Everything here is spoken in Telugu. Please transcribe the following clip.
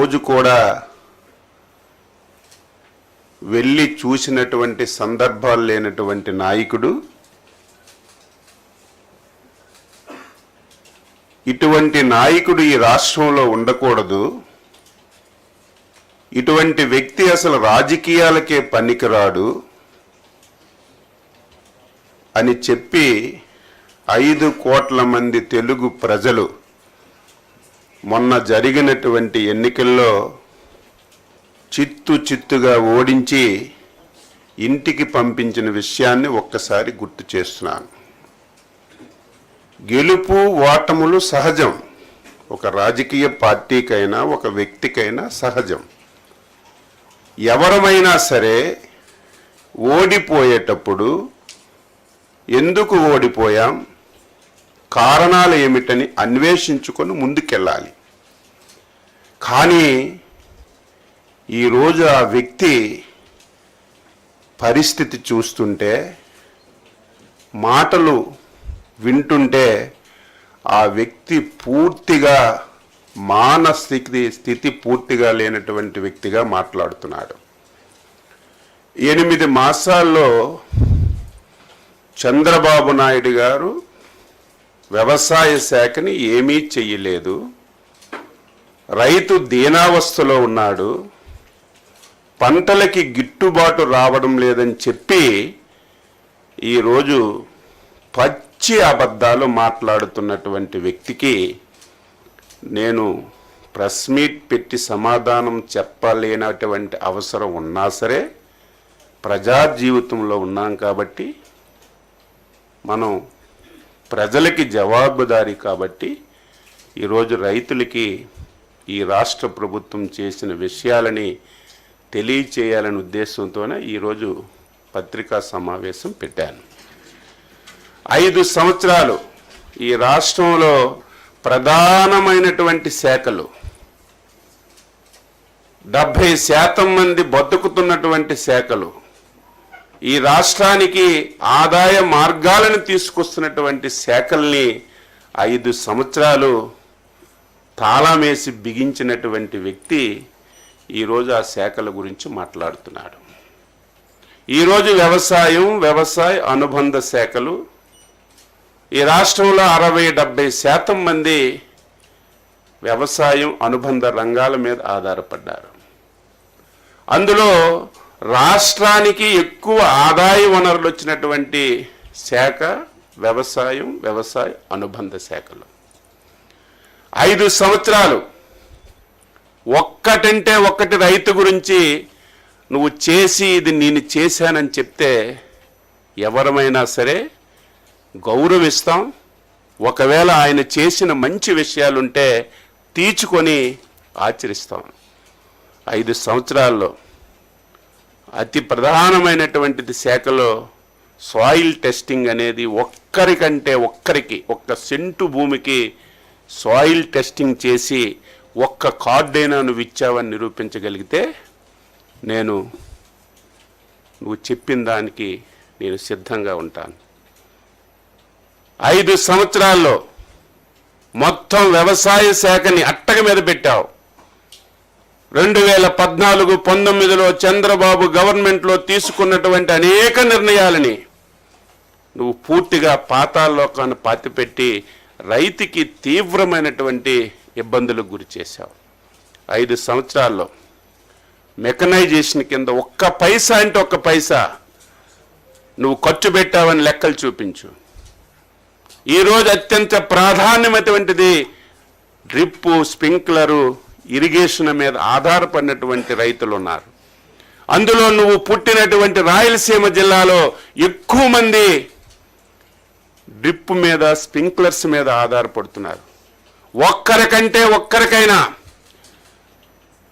రోజు కూడా వెళ్ళి చూసినటువంటి సందర్భాలు లేనటువంటి నాయకుడు ఇటువంటి నాయకుడు ఈ రాష్ట్రంలో ఉండకూడదు, ఇటువంటి వ్యక్తి అసలు రాజకీయాలకే పనికిరాడు అని చెప్పి 5 కోట్ల మంది తెలుగు ప్రజలు మొన్న జరిగినటువంటి ఎన్నికల్లో చిత్తుగా ఓడించి ఇంటికి పంపించిన విషయాన్ని ఒక్కసారి గుర్తు చేస్తున్నాను. గెలుపు ఓటములు సహజం, ఒక రాజకీయ పార్టీకైనా ఒక వ్యక్తికైనా సహజం. ఎవరమైనా సరే ఓడిపోయేటప్పుడు ఎందుకు ఓడిపోయాం, కారణాలు ఏమిటని అన్వేషించుకొని ముందుకెళ్ళాలి. కానీ ఈరోజు ఆ వ్యక్తి పరిస్థితి చూస్తుంటే, మాటలు వింటుంటే ఆ వ్యక్తి పూర్తిగా స్థితి పూర్తిగా లేనటువంటి వ్యక్తిగా మాట్లాడుతున్నాడు. 8 మాసాల్లో చంద్రబాబు నాయుడు గారు వ్యవసాయ శాఖని ఏమీ చెయ్యలేదు, రైతు దీనావస్థలో ఉన్నాడు, పంటలకి గిట్టుబాటు రావడం లేదని చెప్పి ఈరోజు పచ్చి అబద్ధాలు మాట్లాడుతున్నటువంటి వ్యక్తికి నేను ప్రెస్ మీట్ పెట్టి సమాధానం చెప్పలేనటువంటి అవసరం ఉన్నా సరే, ప్రజా జీవితంలో ఉన్నాం కాబట్టి, మనం ప్రజలకి జవాబుదారీ కాబట్టి ఈరోజు రైతులకి ఈ రాష్ట్ర ప్రభుత్వం చేసిన విషయాలని తెలియచేయాలనే ఉద్దేశంతోనే ఈరోజు పత్రికా సమావేశం పెట్టాను. 5 సంవత్సరాలు ఈ రాష్ట్రంలో ప్రధానమైనటువంటి శాఖలు 70% మంది బతుకుతున్నటువంటి శాఖలు, ఈ రాష్ట్రానికి ఆదాయ మార్గాలను తీసుకొస్తున్నటువంటి శాఖల్ని 5 సంవత్సరాలు తాళమేసి బిగించినటువంటి వ్యక్తి ఈరోజు ఆ శాఖల గురించి మాట్లాడుతున్నాడు. ఈరోజు వ్యవసాయ అనుబంధ శాఖలు ఈ రాష్ట్రంలో 60-70% మంది వ్యవసాయం అనుబంధ రంగాల మీద ఆధారపడ్డారు. అందులో రాష్ట్రానికి ఎక్కువ ఆదాయ వనరులు వచ్చినటువంటి శాఖ వ్యవసాయ అనుబంధ శాఖలు. 5 సంవత్సరాలు ఒక్కటంటే ఒక్కటి రైతు గురించి నువ్వు చేసి ఇది నేను చేశానని చెప్తే ఎవరమైనా సరే గౌరవిస్తాం. ఒకవేళ ఆయన చేసిన మంచి విషయాలుంటే తీర్చుకొని ఆచరిస్తాం. 5 సంవత్సరాల్లో అతి ప్రధానమైనటువంటిది శాఖలో సాయిల్ టెస్టింగ్ అనేది ఒక్క సెంటు భూమికి సాయిల్ టెస్టింగ్ చేసి ఒక్క కార్డైనా నువ్వు ఇచ్చావని నిరూపించగలిగితే నువ్వు చెప్పిన దానికి నేను సిద్ధంగా ఉంటాను. 5 సంవత్సరాల్లో మొత్తం వ్యవసాయ శాఖని అట్టక మీద పెట్టావు. 2014-19లో చంద్రబాబు గవర్నమెంట్లో తీసుకున్నటువంటి అనేక నిర్ణయాలని నువ్వు పూర్తిగా పాతాళలోకాన్ని పాతిపెట్టి రైతుకి తీవ్రమైనటువంటి ఇబ్బందులకు గురి చేశావు. 5 సంవత్సరాల్లో మెకనైజేషన్ కింద ఒక్క పైసా నువ్వు ఖర్చు పెట్టావని లెక్కలు చూపించు. ఈరోజు అత్యంత ప్రాధాన్యమైనటువంటిది డ్రిప్పు, స్ప్రింక్లరు, ఇరిగేషన్ మీద ఆధారపడినటువంటి రైతులు ఉన్నారు. అందులో నువ్వు పుట్టినటువంటి రాయలసీమ జిల్లాలో ఎక్కువ మంది డ్రిప్ మీద, స్ప్రింక్లర్స్ మీద ఆధారపడుతున్నారు. ఒక్కరికైనా